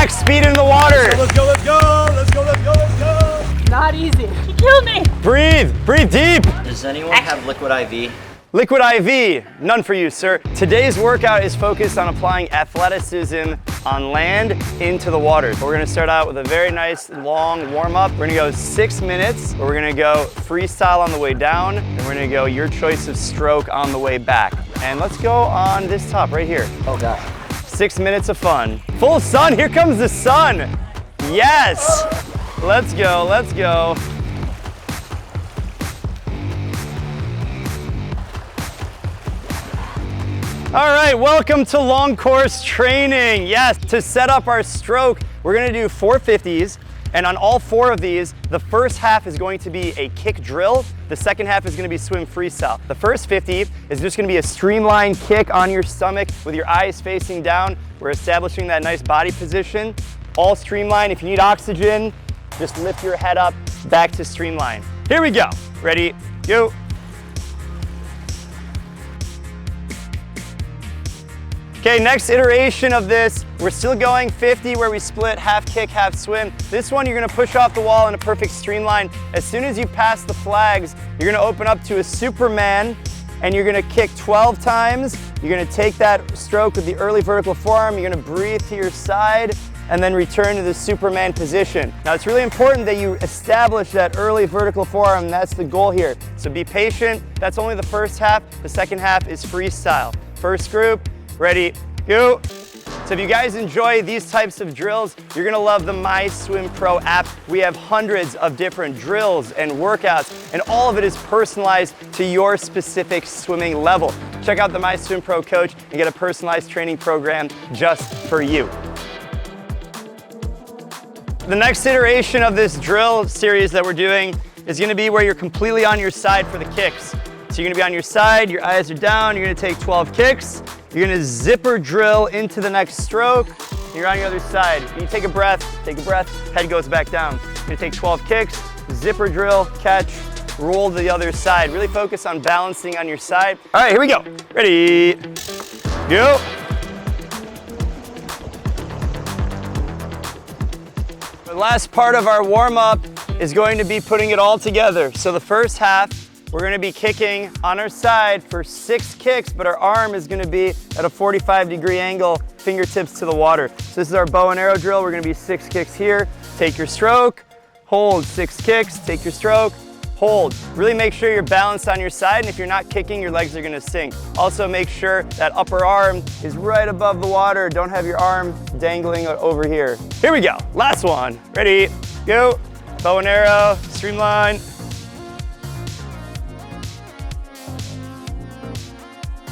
max speed in the water. Let's go, let's go, let's go, let's go, let's go. Not easy. You killed me. Breathe deep. Does anyone have liquid IV? Liquid IV, none for you, sir. Today's workout is focused on applying athleticism on land into the water. We're gonna start out with a very nice long warm up. We're gonna go 6 minutes, where we're gonna go freestyle on the way down, and we're gonna go your choice of stroke on the way back. And let's go on this top right here. Oh gosh. 6 minutes of fun. Full sun, here comes the sun. Yes, let's go, let's go. All right, welcome to long course training. Yes, to set up our stroke, we're gonna do 4 50s, and on all 4 of these, the first half is going to be a kick drill, the second half is gonna be swim freestyle. The first 50 is just gonna be a streamlined kick on your stomach with your eyes facing down. We're establishing that nice body position, all streamlined. If you need oxygen, just lift your head up, back to streamline. Here we go, ready, go. Okay, next iteration of this, we're still going 50 where we split half kick, half swim. This one, you're gonna push off the wall in a perfect streamline. As soon as you pass the flags, you're gonna open up to a Superman and you're gonna kick 12 times. You're gonna take that stroke with the early vertical forearm, you're gonna breathe to your side and then return to the Superman position. Now it's really important that you establish that early vertical forearm, and that's the goal here. So be patient, that's only the first half. The second half is freestyle. First group, ready, go. So if you guys enjoy these types of drills, you're gonna love the MySwimPro app. We have hundreds of different drills and workouts, and all of it is personalized to your specific swimming level. Check out the MySwimPro coach and get a personalized training program just for you. The next iteration of this drill series that we're doing is gonna be where you're completely on your side for the kicks. So you're gonna be on your side, your eyes are down, you're gonna take 12 kicks, you're gonna zipper drill into the next stroke, and you're on your other side. You take a breath, head goes back down. You're gonna take 12 kicks, zipper drill, catch, roll to the other side. Really focus on balancing on your side. All right, here we go. Ready, go. The last part of our warm-up is going to be putting it all together. So the first half, we're gonna be kicking on our side for 6 kicks, but our arm is gonna be at a 45-degree angle, fingertips to the water. So this is our bow and arrow drill. We're gonna be 6 kicks here. Take your stroke, hold, 6 kicks, take your stroke, hold. Really make sure you're balanced on your side, and if you're not kicking, your legs are gonna sink. Also make sure that upper arm is right above the water. Don't have your arm dangling over here. Here we go, last one. Ready, go. Bow and arrow, streamline.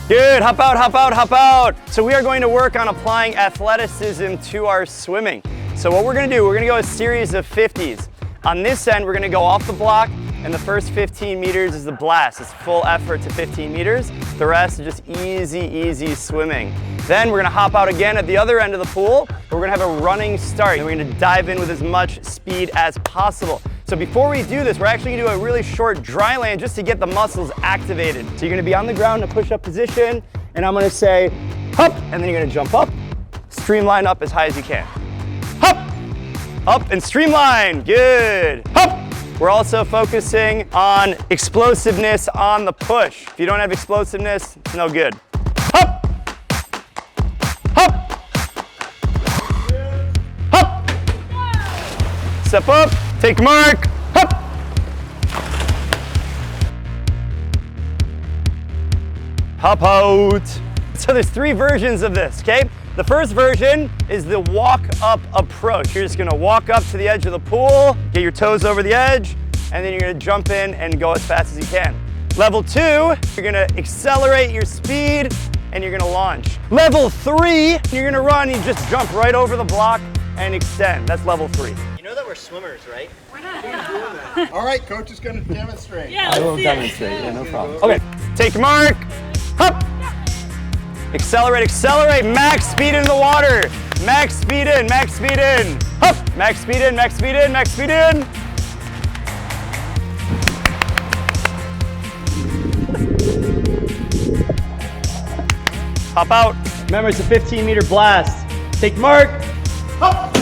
Good, hop out, hop out, hop out. So we are going to work on applying athleticism to our swimming. So what we're gonna do, we're gonna go a series of 50s. On this end, we're gonna go off the block, and the first 15 meters is the blast. It's full effort to 15 meters. The rest is just easy swimming. Then we're gonna hop out again at the other end of the pool, but we're gonna have a running start, and we're gonna dive in with as much speed as possible. So before we do this, we're actually gonna do a really short dry land just to get the muscles activated. So you're gonna be on the ground in a push-up position, and I'm gonna say, hop, and then you're gonna jump up, streamline up as high as you can. Hop, up and streamline, good. Hop. We're also focusing on explosiveness on the push. If you don't have explosiveness, it's no good. Hop, hop, hop. Step up, take mark, hop. Hop out. So there's 3 versions of this, okay? The first version is the walk up approach. You're just gonna walk up to the edge of the pool, get your toes over the edge, and then you're gonna jump in and go as fast as you can. Level 2, you're gonna accelerate your speed and you're gonna launch. Level 3, you're gonna run, you just jump right over the block and extend. That's level 3. You know that we're swimmers, right? We're not. All right, coach is gonna demonstrate. Yeah, I will demonstrate, yeah, no problem. Okay, take your mark, hop. Accelerate, accelerate, max speed in the water. Max speed in, max speed in. Hop, max speed in, max speed in, max speed in. Hop out. Remember, it's a 15-meter blast. Take mark. Hop.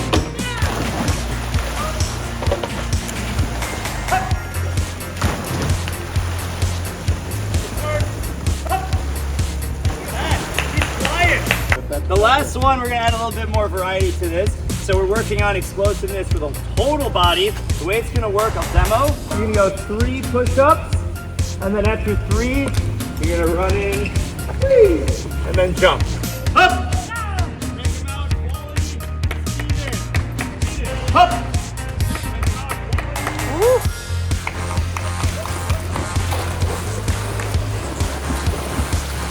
one, we're gonna add a little bit more variety to this. So we're working on explosiveness for the total body. The way it's gonna work, I'll demo. You're gonna go 3 push-ups, and then after 3, you're gonna run in, and then jump. Up! Up!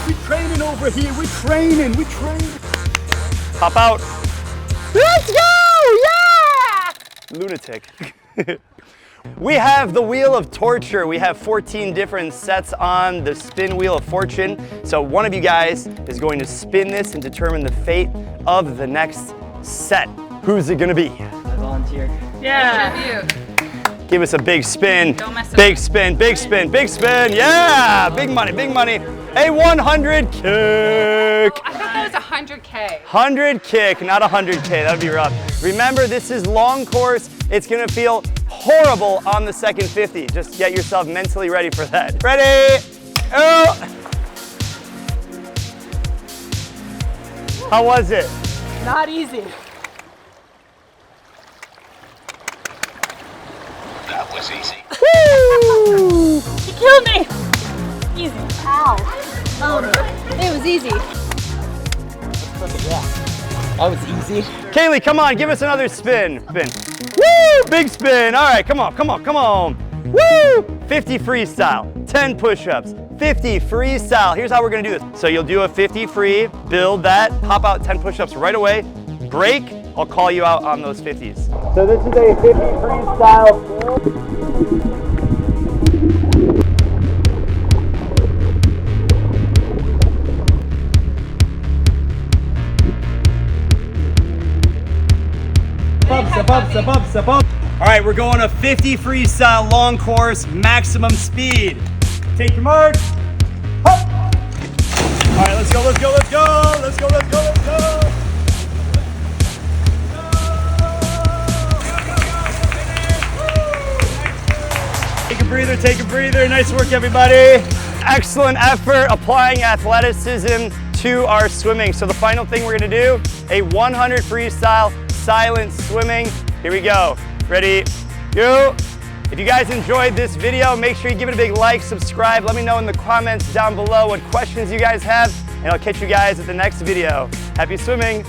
We training over here. We training. Hop out. Let's go! Yeah! Lunatic. We have the Wheel of Torture. We have 14 different sets on the spin Wheel of Fortune. So one of you guys is going to spin this and determine the fate of the next set. Who's it gonna be? I volunteer. Yeah. Give us a big spin. Don't mess it Big up. spin, big spin, big spin. Yeah! Big money, big money. A 100 kick. I thought that was 100K. 100 kick, not 100K, that'd be rough. Remember, this is long course. It's gonna feel horrible on the second 50. Just get yourself mentally ready for that. Ready? Oh! How was it? Not easy. That was easy. Woo! You killed me. Easy. Ow. It was easy. Oh, it's easy. Kaylee, come on, give us another spin. Spin. Woo! Big spin. All right, come on, come on, come on. Woo! 50 freestyle, 10 push-ups, 50 freestyle. Here's how we're gonna do this. So you'll do a 50 free, build that, pop out 10 push-ups right away, break, I'll call you out on those 50s. So this is a 50 freestyle build. Step up. All right, we're going a 50 freestyle long course, maximum speed. Take your mark. Hop. All right, let's go. Take a breather. Nice work, everybody. Excellent effort applying athleticism to our swimming. So the final thing we're gonna do, a 100 freestyle silent swimming. Here we go. Ready, go. If you guys enjoyed this video, make sure you give it a big like, subscribe. Let me know in the comments down below what questions you guys have, and I'll catch you guys at the next video. Happy swimming.